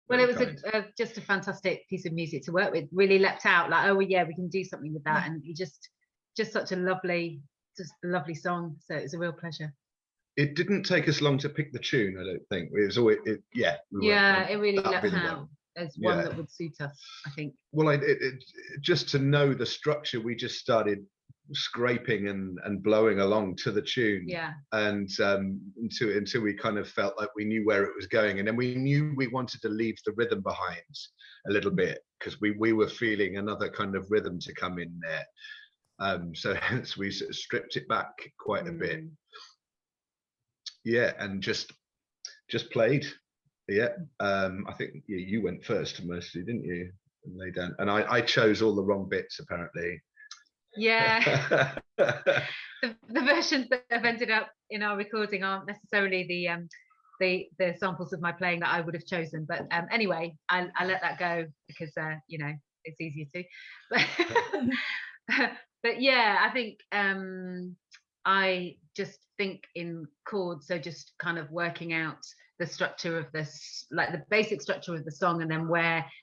Well, it was just a fantastic piece of music to work with. Really leapt out like, oh well, yeah, we can do something with that, and you just such a lovely song. So it was a real pleasure. It didn't take us long to pick the tune, I don't think. It was always, it really leapt out as one that would suit us, I think. Well, just to know the structure, we just started scraping and blowing along to the tune, and until we kind of felt like we knew where it was going, and then we knew we wanted to leave the rhythm behind a little bit, because we were feeling another kind of rhythm to come in there, so hence we sort of stripped it back quite a bit. And just played. I think you went first mostly, didn't you? And lay down, and I chose all the wrong bits apparently. The versions that have ended up in our recording aren't necessarily the samples of my playing that I would have chosen, but anyway, I let that go because it's easier to. But yeah, I think I just think in chords, so just kind of working out the structure of this, like the basic structure of the song, and then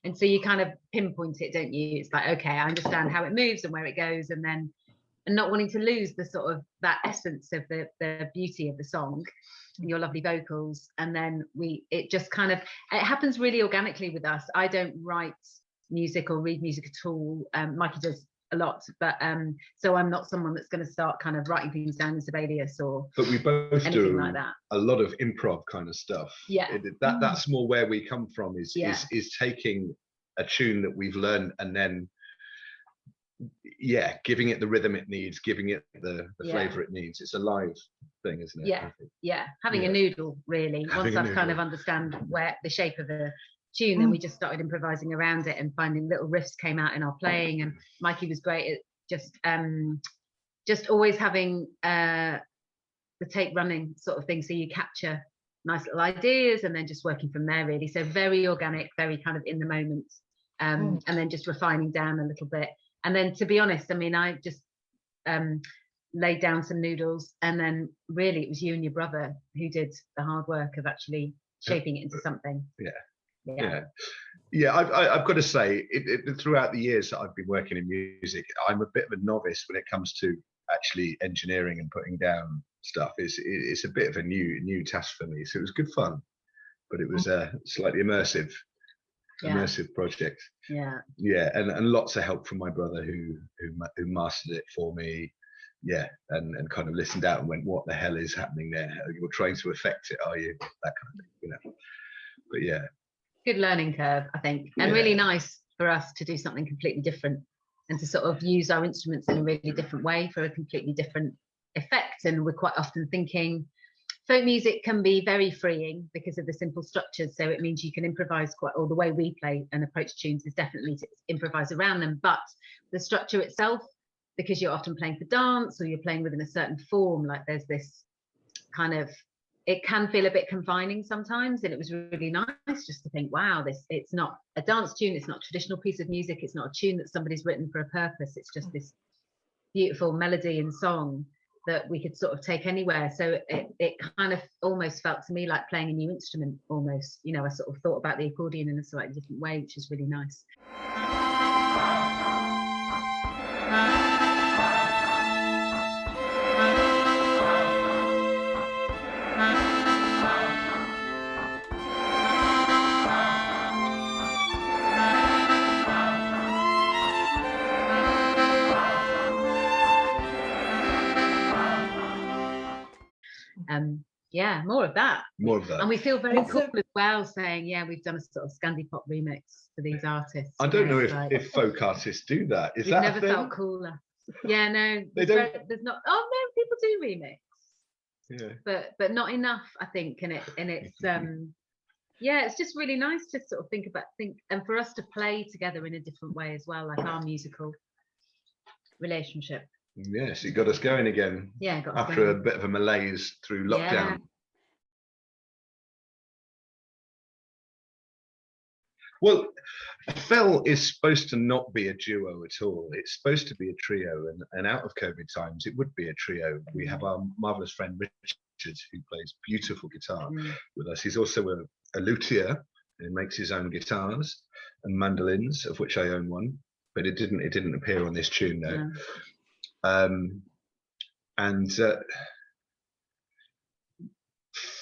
and so you kind of pinpoint it, don't you? It's like, okay, I understand how it moves and where it goes, and not wanting to lose the sort of that essence of the beauty of the song and your lovely vocals. And then it just kind of, it happens really organically with us. I don't write music or read music at all. Mikey does a lot, but so I'm not someone that's going to start kind of writing things down in Sibelius but we both do like that. A lot of improv kind of stuff. That's more where we come from, is taking a tune that we've learned and then giving it the rhythm it needs, giving it the flavor it needs. It's a live thing, isn't it? Having a noodle, really. Once I've kind of understand where the shape of the tune, then we just started improvising around it and finding little riffs came out in our playing. And Mikey was great at just always having the tape running sort of thing, so you capture nice little ideas and then just working from there, really. So very organic, very kind of in the moment, and then just refining down a little bit. And then, to be honest, I mean, I just laid down some noodles, and then really it was you and your brother who did the hard work of actually shaping it into something. I've got to say, throughout the years that I've been working in music, I'm a bit of a novice when it comes to actually engineering and putting down stuff. It's a bit of a new task for me, so it was good fun, but it was a slightly immersive project. And lots of help from my brother who mastered it for me, and kind of listened out and went, what the hell is happening there? You're trying to affect it, are you? That kind of thing, but good learning curve, I think, and really nice for us to do something completely different and to sort of use our instruments in a really different way for a completely different effect. And we're quite often thinking folk music can be very freeing because of the simple structures, so it means you can improvise or the way we play and approach tunes is definitely to improvise around them, but the structure itself, because you're often playing for dance or you're playing within a certain form, like there's this kind of, it can feel a bit confining sometimes. And it was really nice just to think, wow, it's not a dance tune, it's not a traditional piece of music, it's not a tune that somebody's written for a purpose, it's just this beautiful melody and song that we could sort of take anywhere. So it kind of almost felt to me like playing a new instrument almost. I sort of thought about the accordion in a slightly different way, which is really nice. More of that. And we feel very cool as well, saying, we've done a sort of Scandi pop remix for these artists. I don't know if folk artists do that. We've never felt cooler. No, there's not. Oh no, people do remix. But not enough, I think. And it's it's just really nice to sort of think and for us to play together in a different way as well, like our musical relationship. Yes, it got us going again. After a bit of a malaise through lockdown. Well, Fell is supposed to not be a duo at all. It's supposed to be a trio, and out of COVID times, it would be a trio. We have our marvellous friend Richard, who plays beautiful guitar with us. He's also a luthier, He makes his own guitars and mandolins, of which I own one, but it didn't appear on this tune though. No. And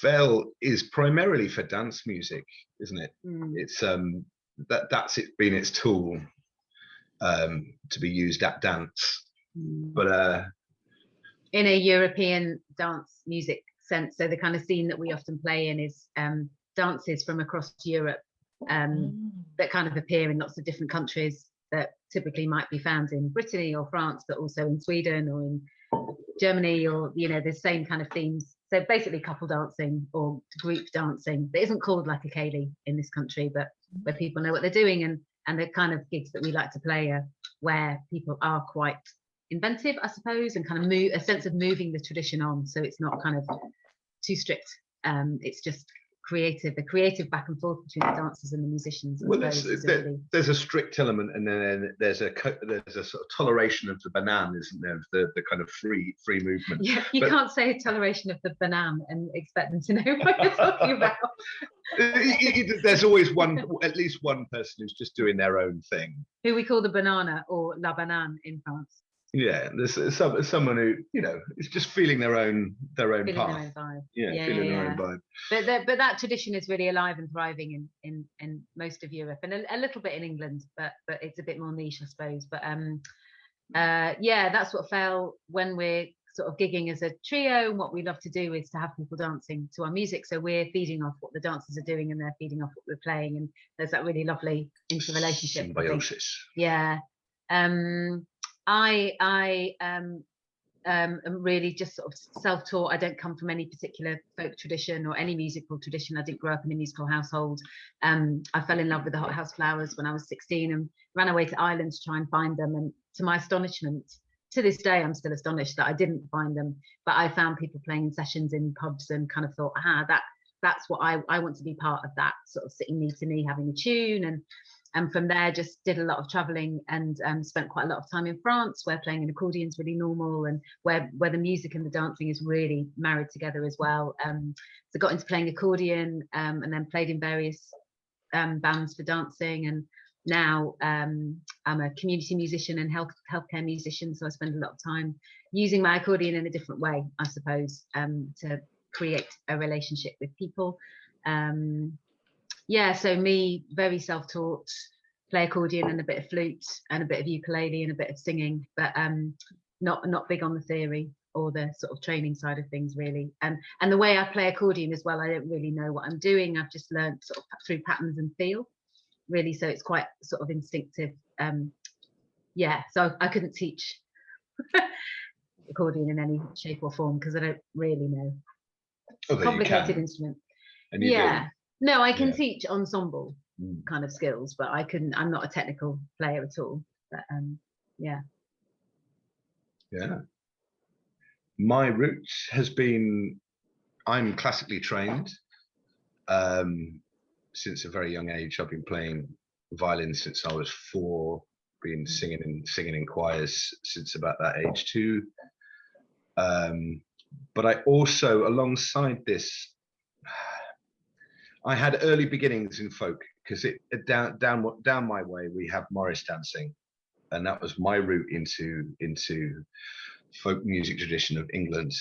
Fell is primarily for dance music, isn't it? It's that's it been its tool to be used at dance, but in a European dance music sense. So the kind of scene that we often play in is dances from across Europe that kind of appear in lots of different countries that typically might be found in Brittany or France, but also in Sweden or in Germany, or the same kind of themes. So basically couple dancing or group dancing that isn't called like a ceilidh in this country, but where people know what they're doing, and the kind of gigs that we like to play are where people are quite inventive, I suppose, and kind of a sense of moving the tradition on. So it's not kind of too strict. It's just creative, the creative back and forth between the dancers and the musicians. Well, there's a strict element, and then there's a sort of toleration of the banan, isn't there? The kind of free movement. Yeah, you can't say a toleration of the banan and expect them to know what you're talking about. There's always at least one person who's just doing their own thing, who we call the banana or la banane in France. Yeah, there's someone who is just feeling their own path. Their own vibe. Feeling their own vibe. But that tradition is really alive and thriving in most of Europe, and a little bit in England, but it's a bit more niche, I suppose. But that's what Fell when we're sort of gigging as a trio. And what we love to do is to have people dancing to our music, so we're feeding off what the dancers are doing, and they're feeding off what we're playing, and there's that really lovely interrelationship. Symbiosis. Yeah. I am really just sort of self-taught. I don't come from any particular folk tradition or any musical tradition. I didn't grow up in a musical household. I fell in love with the hothouse flowers when I was 16 and ran away to Ireland to try and find them. And to my astonishment, to this day, I'm still astonished that I didn't find them. But I found people playing in sessions in pubs and kind of thought, that's what I want to be part of, that sort of sitting knee to knee, having a tune. And from there, just did a lot of traveling and spent quite a lot of time in France, where playing an accordion is really normal, and where the music and the dancing is really married together as well. So got into playing accordion and then played in various bands for dancing. And now I'm a community musician and healthcare musician. So I spend a lot of time using my accordion in a different way, I suppose, to create a relationship with people. So me, very self-taught, play accordion and a bit of flute and a bit of ukulele and a bit of singing, but not big on the theory or the sort of training side of things, really. And the way I play accordion as well, I don't really know what I'm doing. I've just learned sort of through patterns and feel, really. So it's quite sort of instinctive. So I couldn't teach accordion in any shape or form because I don't really know. Complicated instrument. And you do. No, I can teach ensemble kind of skills, but I'm not a technical player at all. But Yeah. My roots has been, I'm classically trained. Since a very young age, I've been playing violin since I was 4, been singing in choirs since about that age too. But I also, alongside this, I had early beginnings in folk, because down my way we have Morris dancing, and that was my route into folk music tradition of England,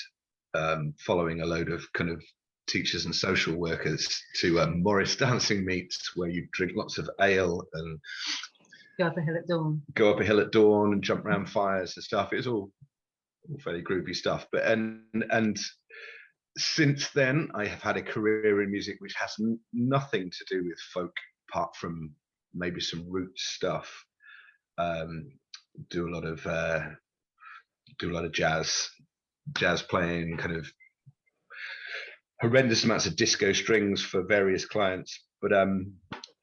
following a load of kind of teachers and social workers to Morris dancing meets, where you drink lots of ale and go up a hill at dawn and jump around fires and stuff. It was all fairly groovy stuff. But and since then, I have had a career in music which has nothing to do with folk, apart from maybe some roots stuff. Do a lot of jazz playing, kind of horrendous amounts of disco strings for various clients. But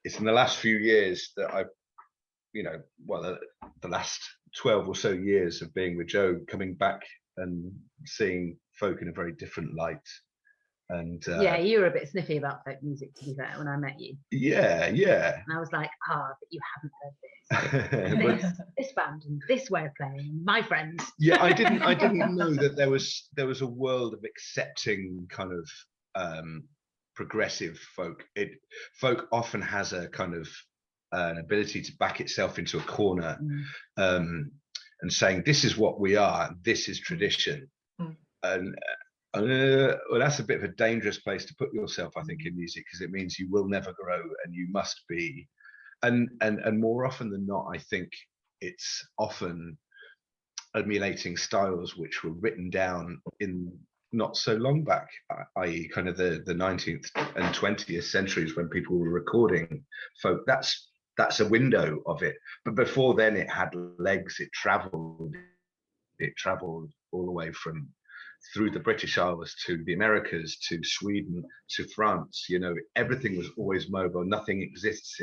it's in the last few years that I've, the last 12 or so years of being with Joe, coming back and seeing folk in a very different light. And you were a bit sniffy about folk music, to be fair, when I met you. Yeah. And I was like, but you haven't heard this. This band and this way of playing, my friends. Yeah, I didn't know that there was a world of accepting kind of progressive folk. Folk often has a kind of an ability to back itself into a corner, and saying, this is what we are, this is tradition. And well, that's a bit of a dangerous place to put yourself, I think, in music, because it means you will never grow, and you must be. And more often than not, I think it's often emulating styles which were written down in not so long back, i.e. kind of the 19th and 20th centuries, when people were recording folk. That's a window of it. But before then, it had legs, it traveled all the way through the British Isles to the Americas, to Sweden, to France. You know, everything was always mobile. Nothing exists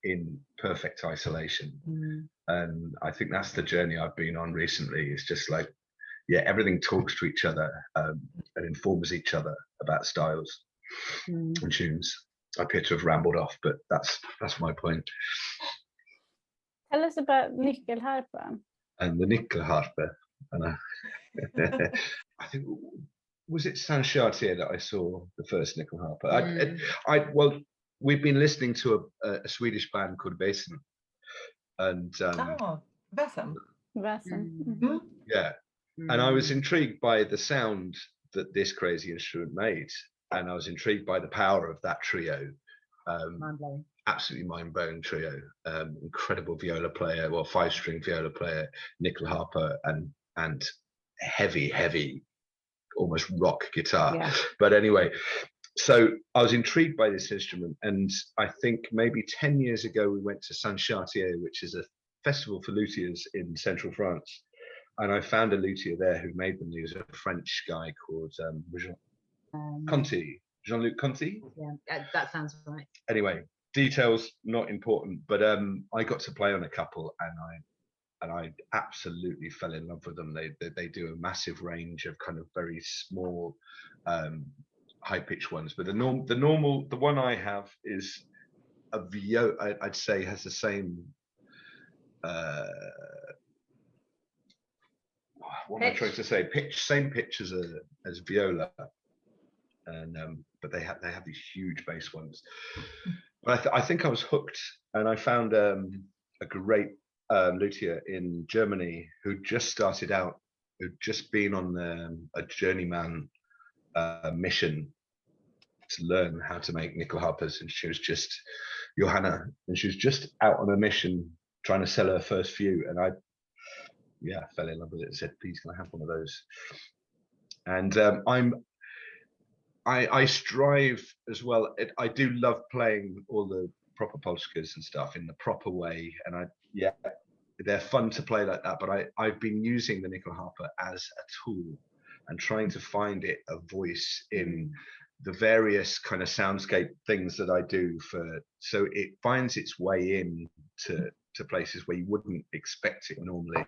in perfect isolation. And I think that's the journey I've been on recently. It's just like, yeah, everything talks to each other, and informs each other about styles and tunes. I appear to have rambled off, but that's my point. Tell us about nyckelharpa. And the nyckelharpa, and I think, was it Saint Chartier that I saw the first nyckelharpa? Well, we've been listening to a Swedish band called Väsen, and Väsen. Yeah, and I was intrigued by the sound that this crazy instrument made, and I was intrigued by the power of that trio. Mind-blowing. Absolutely mind-blowing trio. Incredible viola player, well, 5-string viola player, nyckelharpa, and heavy, almost rock guitar. Yeah. But anyway, so I was intrigued by this instrument, and I think maybe 10 years ago we went to Saint Chartier, which is a festival for luthiers in central France, and I found a luthier there who made them. He was a French guy called Jean-Luc Conti. Yeah, that sounds right. Anyway, details not important, but I got to play on a couple, and I absolutely fell in love with them. They do a massive range of kind of very small, high pitched ones. But the one I have is a viola. I'd say has the same. What am I trying to say? Same pitch as viola, and but they have these huge bass ones. But I think I was hooked, and I found a great luthier in Germany who just started out, who'd just been on a journeyman mission to learn how to make nyckelharpas, and she was just Johanna, and she was just out on a mission trying to sell her first few, and I fell in love with it and said, please, can I have one of those? And I strive as well. I do love playing all the proper polskas and stuff in the proper way, and they're fun to play like that. But I've been using the nyckelharpa as a tool and trying to find it a voice in the various kind of soundscape things that I do, so it finds its way in to places where you wouldn't expect it normally.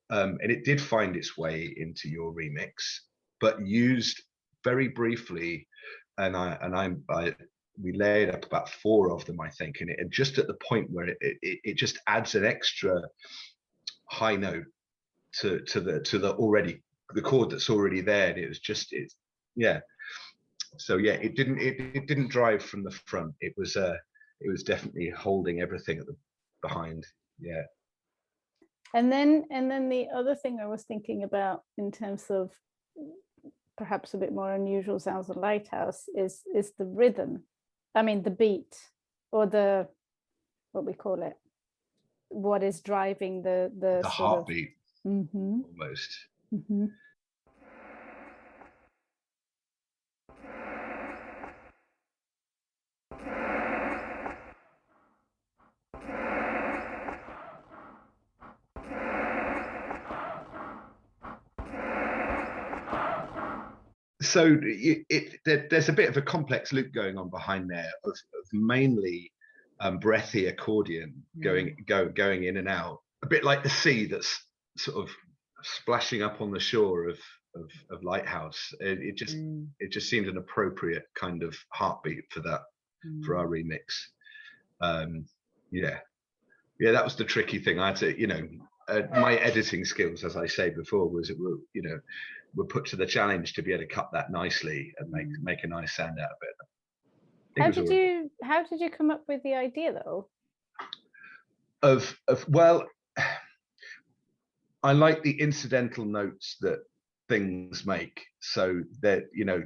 And it did find its way into your remix, but used very briefly, and we laid up about 4 of them, I think, and it just at the point where it just adds an extra high note to the chord that's already there. And it was just so it didn't drive from the front. It was definitely holding everything at the behind. Yeah. And then the other thing I was thinking about in terms of perhaps a bit more unusual sounds of Lighthouse is the rhythm. I mean, the beat, or what we call it, what is driving the heartbeat, almost. Mm-hmm. So there's a bit of a complex loop going on behind there of mainly breathy accordion going in and out, a bit like the sea that's sort of splashing up on the shore of Lighthouse. It just seemed an appropriate kind of heartbeat for that, for our remix. That was the tricky thing. I had to, my editing skills, as I say before, were put to the challenge to be able to cut that nicely and make a nice sound out of it. How did you come up with the idea though? Well, I like the incidental notes that things make, so that, you know,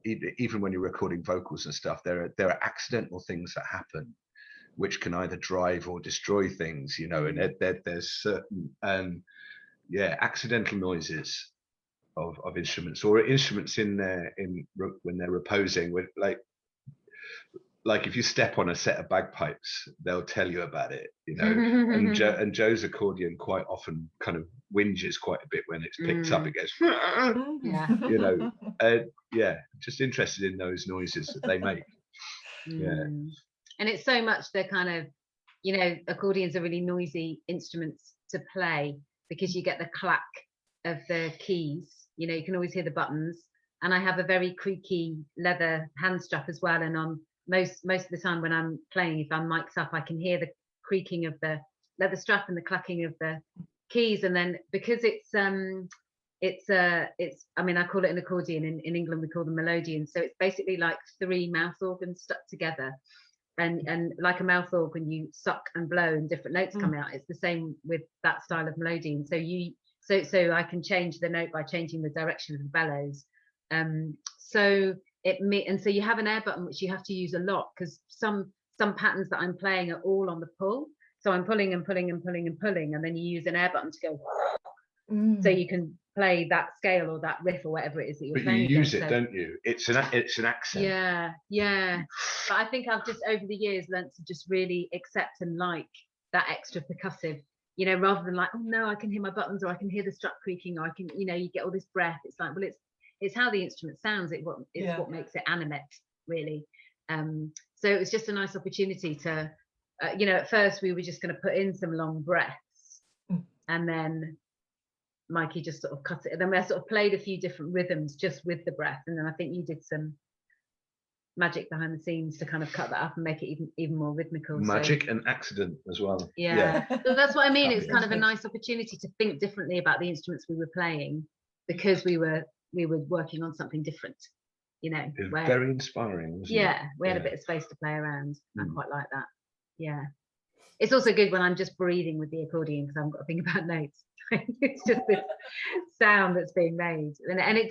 even when you're recording vocals and stuff, there are accidental things that happen which can either drive or destroy things, you know, and there's certain accidental noises of instruments, or instruments when they're reposing, with like if you step on a set of bagpipes, they'll tell you about it, you know. And Joe's accordion quite often kind of whinges quite a bit when it's picked up. It goes, you know, just interested in those noises that they make. And it's so much the kind of, you know, accordions are really noisy instruments to play because you get the clack of the keys. You know, you can always hear the buttons. And I have a very creaky leather hand strap as well, and on most of the time when I'm playing, if I'm mic'd up, I can hear the creaking of the leather strap and the clacking of the keys. And then because it's I mean, I call it an accordion. In England we call them melodeons, so it's basically like 3 mouth organs stuck together, and like a mouth organ, you suck and blow and different notes come out. It's the same with that style of melodeon. So I can change the note by changing the direction of the bellows. So you have an air button which you have to use a lot, because some patterns that I'm playing are all on the pull. So I'm pulling and pulling and pulling and pulling, and then you use an air button to go. So you can play that scale or that riff or whatever it is that you're playing. But you use it, don't you? It's an accent. Yeah. But I think I've just over the years learned to just really accept and like that extra percussive, you know, rather than like, oh no, I can hear my buttons, or I can hear the strap creaking, or I can, you know, you get all this breath. It's like, well, it's how the instrument sounds. It's what makes it animate, really. So it was just a nice opportunity to, you know, at first we were just going to put in some long breaths, and then Mikey just sort of cut it. And then we sort of played a few different rhythms just with the breath, and then I think you did some magic behind the scenes to kind of cut that up and make it even more rhythmical. Magic and accident as well. So that's what I mean. It's kind of a nice opportunity to think differently about the instruments we were playing, because we were working on something different, you know. It was very inspiring, wasn't it? We had a bit of space to play around. I quite like that. It's also good when I'm just breathing with the accordion, because I haven't got to think about notes. It's just this sound that's being made, and it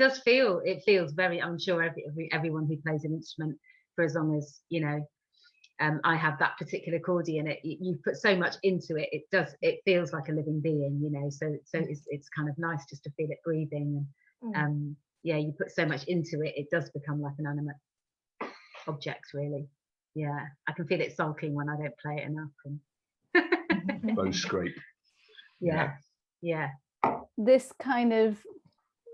feels very, I'm sure everyone who plays an instrument for as long as, you know, I have that particular accordion, you put so much into it, it feels like a living being, you know. So it's kind of nice just to feel it breathing, and you put so much into it, it does become like an animate object, really. I can feel it sulking when I don't play it enough. And bow scrape. This kind of,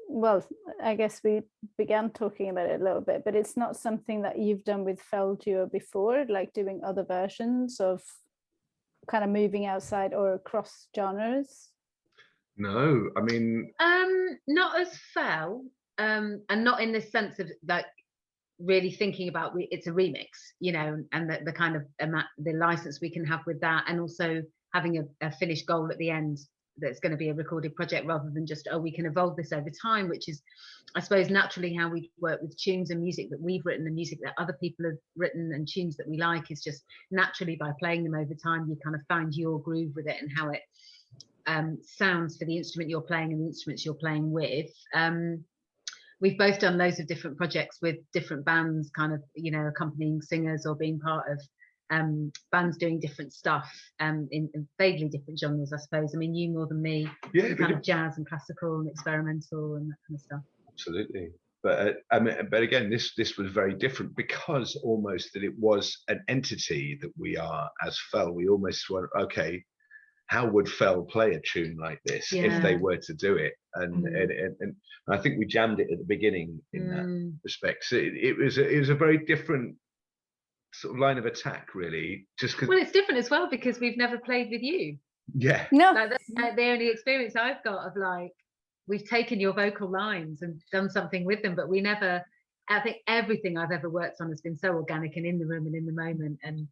well, I guess we began talking about it a little bit, but it's not something that you've done with Fell Duo before, like doing other versions of, kind of moving outside or across genres? No, I mean, not as Fell, and not in this sense of like really thinking about it's a remix, you know, and the kind of the license we can have with that, and also having a finished goal at the end that's going to be a recorded project, rather than just, we can evolve this over time, which is, I suppose, naturally how we work with tunes and music that we've written and music that other people have written, and tunes that we like, is just naturally by playing them over time, you kind of find your groove with it and how it sounds for the instrument you're playing and the instruments you're playing with. We've both done loads of different projects with different bands, kind of, you know, accompanying singers or being part of bands doing different stuff in vaguely different genres, I suppose. I mean, you more than me, kind of jazz and classical and experimental and that kind of stuff. Absolutely. But but again, this was very different, because almost that it was an entity that we are as Fell. We almost went, okay, how would Fell play a tune like this if they were to do it? And I think we jammed it at the beginning in that respect. So it was a very different sort of line of attack, really. Just cause, well, it's different as well because we've never played with you. Yeah. No. Like that's the only experience I've got of like, we've taken your vocal lines and done something with them, but we never. I think everything I've ever worked on has been so organic and in the room and in the moment, and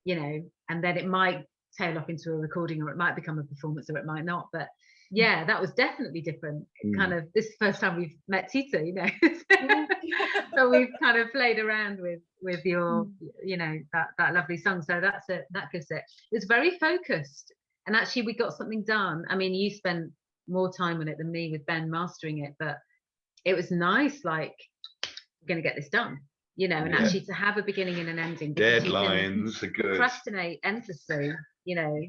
you know, and then it might tail off into a recording, or it might become a performance, or it might not. But yeah, that was definitely different. Kind of, this is the first time we've met Tita, you know. So we've kind of played around with your, you know, that lovely song. So that gives it. It was very focused, and actually we got something done. I mean, you spent more time on it than me with Ben mastering it, but it was nice. Like, we're going to get this done, you know, and actually to have a beginning and an ending. Deadlines are good. Procrastinate endlessly, you know.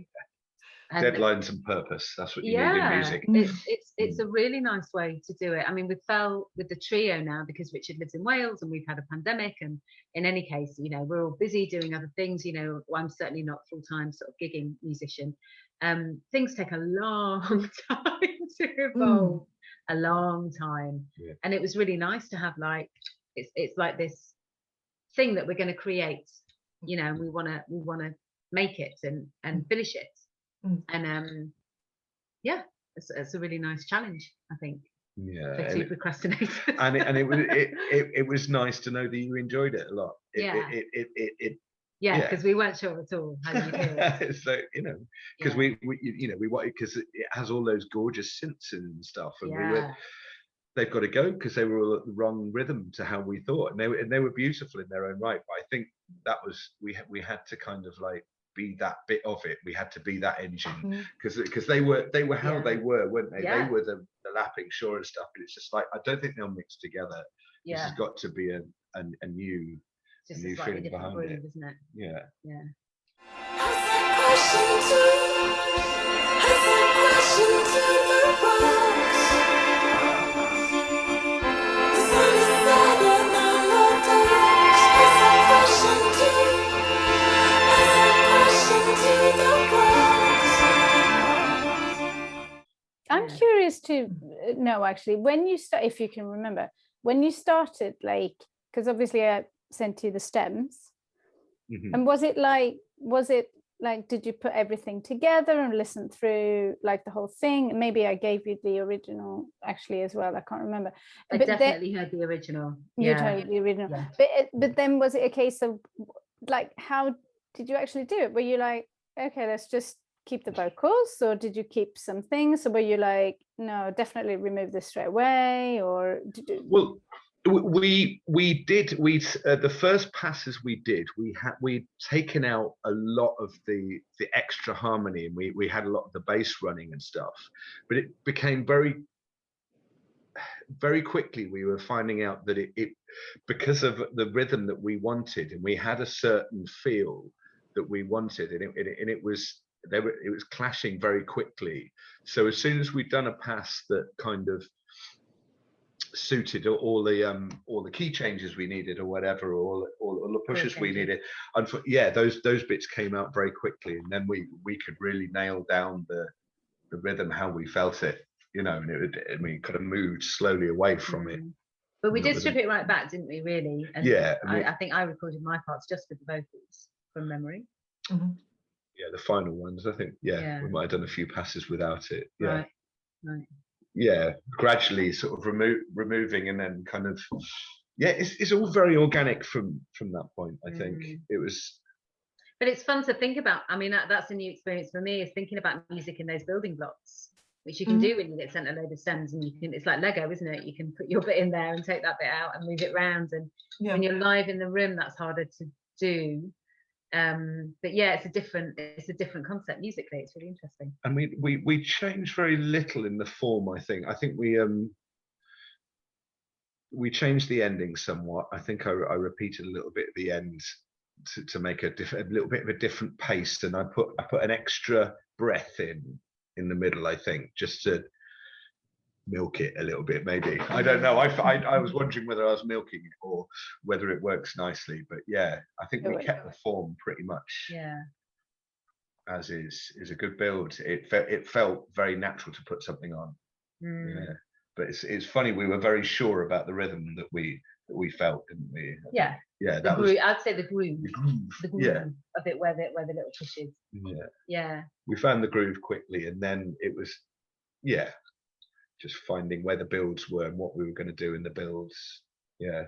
And deadlines and purpose, that's what you need in music. It's a really nice way to do it. I mean, we fell with the trio now because Richard lives in Wales and we've had a pandemic, and in any case, you know, we're all busy doing other things. You know, I'm certainly not full-time sort of gigging musician. Things take a long time to evolve, a long time, and it was really nice to have, like, it's like this thing that we're going to create, you know, and we want to make it and finish it. And yeah, it's a really nice challenge, I think. Yeah, for two procrastinators. and it was nice to know that you enjoyed it a lot. Because we weren't sure at all how you'd hear it. So, you know, because we wanted, because it has all those gorgeous synths and stuff, and they've got to go because they were all at the wrong rhythm to how we thought, and they were beautiful in their own right. But I think that was we had to kind of like be that bit of it. We had to be that engine because they were how they were, weren't they? They were the lapping shore and stuff. But it's just like, I don't think they'll mix together. This has got to be a new feeling behind groove, it, isn't it? Yeah. I'm curious to know, actually, when you start, if you can remember, when you started, like, because obviously I sent you the stems, and was it like, did you put everything together and listen through like the whole thing? Maybe I gave you the original actually as well. I can't remember. I definitely heard the original. You heard the original. But then was it a case of like, how did you actually do it? Were you like, okay, let's just keep the vocals, or did you keep some things? Or were you like, no, definitely remove this straight away? Or well, we did the first passes we'd taken out a lot of the extra harmony, and we had a lot of the bass running and stuff, but it became very quickly we were finding out that it because of the rhythm that we wanted, and we had a certain feel that we wanted, and it was clashing very quickly. So as soon as we'd done a pass that kind of suited all the key changes we needed, or whatever, or all the pushes we needed, and those bits came out very quickly, and then we could really nail down the rhythm, how we felt it, you know, and we kind of moved slowly away from it. But we did strip it right back, didn't we, really? And I think I recorded my parts just with the vocals from memory. Yeah, the final ones, I think. We might have done a few passes without it. Right. Yeah, gradually sort of removing, and then kind of it's all very organic from that point. I think it was. But it's fun to think about. I mean, that's a new experience for me, is thinking about music in those building blocks, which you can do when you get sent a load of stems, and it's like Lego, isn't it? You can put your bit in there and take that bit out and move it around, and when you're live in the room, that's harder to do. But it's a different concept musically. It's really interesting. And we changed very little in the form. I think we changed the ending somewhat. I think I repeated a little bit at the end to make a little bit of a different pace, and I put an extra breath in the middle, I think, just to milk it a little bit, maybe. I don't know. I was wondering whether I was milking it or whether it works nicely, but I think we kept the form pretty much as is a good build. It felt very natural to put something on. But it's funny, we were very sure about the rhythm that we felt, didn't we? That was, I'd say the groove of it, where the little pushes. We found the groove quickly, and then it was just finding where the builds were and what we were going to do in the builds. Yeah.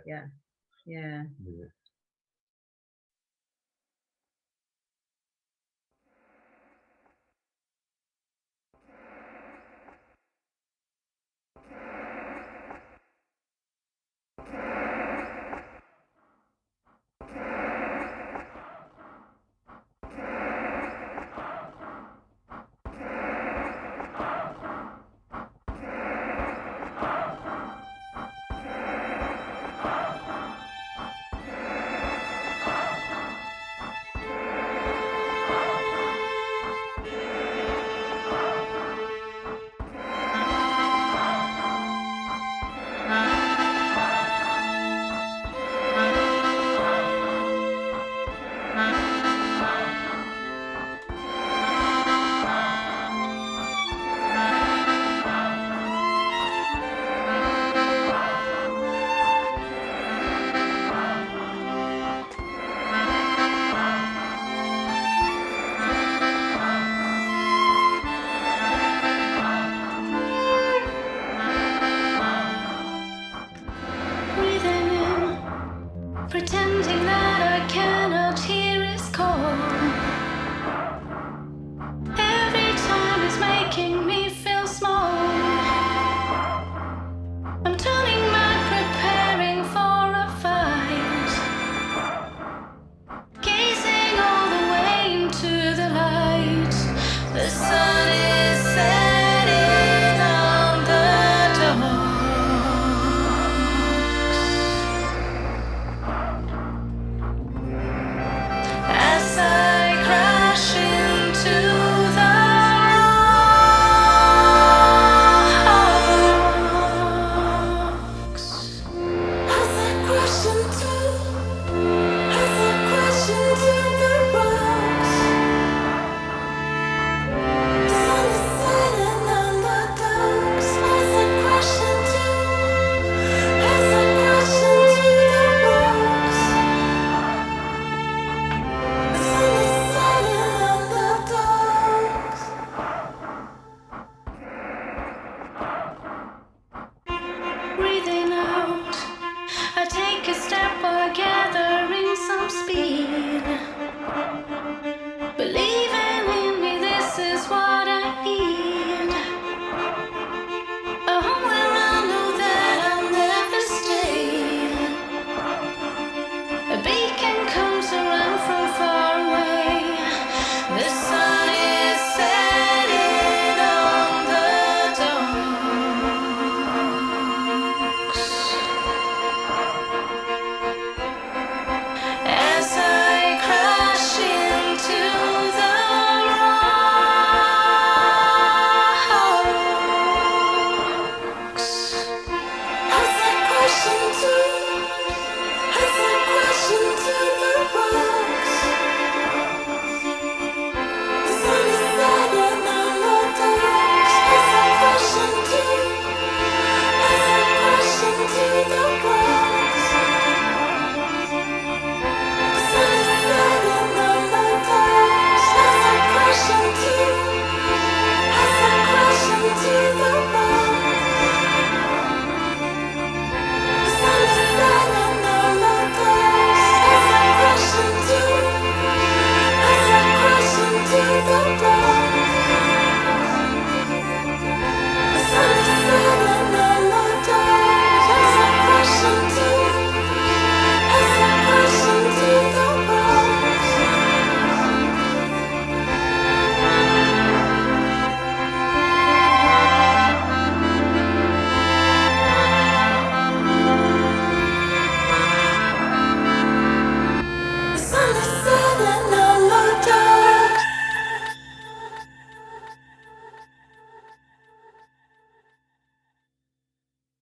that I cannot hear is call.